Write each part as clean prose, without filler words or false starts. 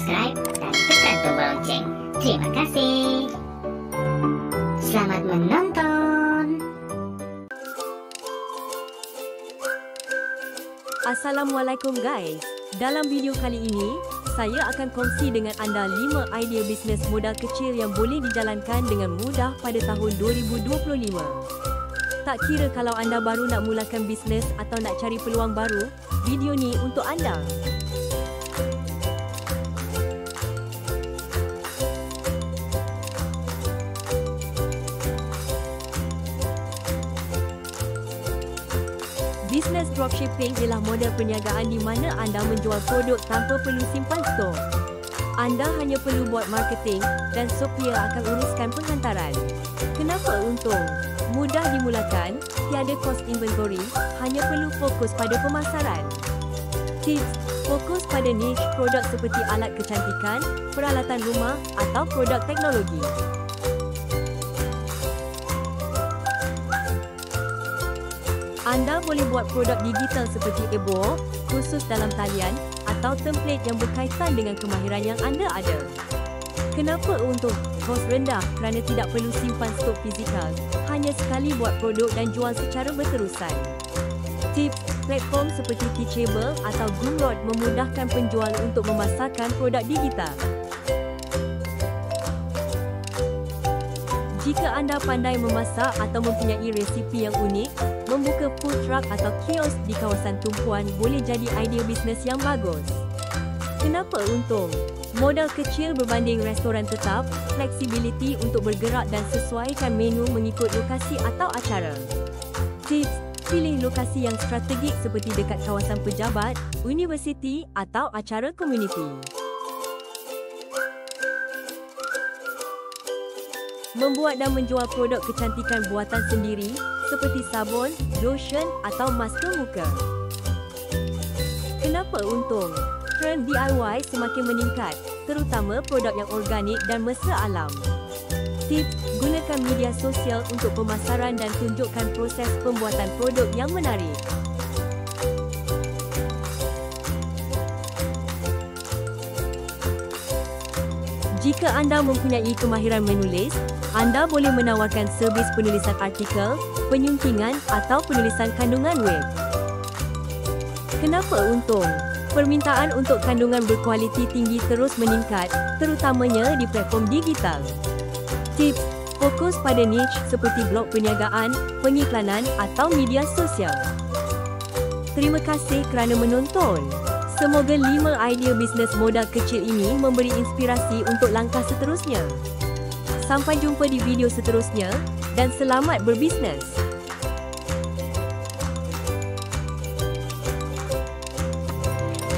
subscribe dan tekan tombol lonceng. Terima kasih. Selamat menonton. Assalamualaikum guys. Dalam video kali ini, saya akan kongsi dengan anda 5 idea bisnes modal kecil yang boleh dijalankan dengan mudah pada tahun 2025. Tak kira kalau anda baru nak mulakan bisnes atau nak cari peluang baru, video ni untuk anda. Bisnes dropshipping ialah model perniagaan di mana anda menjual produk tanpa perlu simpan stok. Anda hanya perlu buat marketing dan Shopee akan uruskan penghantaran. Kenapa untung? Mudah dimulakan, tiada kos inventory, hanya perlu fokus pada pemasaran. Tips: fokus pada niche produk seperti alat kecantikan, peralatan rumah atau produk teknologi. Anda boleh buat produk digital seperti e-book, kursus dalam talian atau template yang berkaitan dengan kemahiran yang anda ada. Kenapa untung? Kos rendah kerana tidak perlu simpan stok fizikal. Hanya sekali buat produk dan jual secara berterusan. Tips: platform seperti Teachable atau Gumroad memudahkan penjual untuk memasarkan produk digital. Jika anda pandai memasak atau mempunyai resipi yang unik, membuka food truck atau kios di kawasan tumpuan boleh jadi idea bisnes yang bagus. Kenapa untung? Modal kecil berbanding restoran tetap, fleksibiliti untuk bergerak dan sesuaikan menu mengikut lokasi atau acara. Tips: pilih lokasi yang strategik seperti dekat kawasan pejabat, universiti atau acara komuniti. Membuat dan menjual produk kecantikan buatan sendiri seperti sabun, lotion atau masker muka. Kenapa untung? Trend DIY semakin meningkat, terutama produk yang organik dan mesra alam. Tips: gunakan media sosial untuk pemasaran dan tunjukkan proses pembuatan produk yang menarik. Jika anda mempunyai kemahiran menulis, anda boleh menawarkan servis penulisan artikel, penyuntingan atau penulisan kandungan web. Kenapa untung? Permintaan untuk kandungan berkualiti tinggi terus meningkat, terutamanya di platform digital. Tips: fokus pada niche seperti blog perniagaan, pengiklanan atau media sosial. Terima kasih kerana menonton. Semoga 5 idea bisnes modal kecil ini memberi inspirasi untuk langkah seterusnya. Sampai jumpa di video seterusnya dan selamat berbisnes.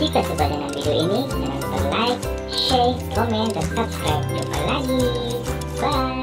Jika suka dengan video ini, jangan lupa like, share, komen dan subscribe. Jumpa lagi. Bye.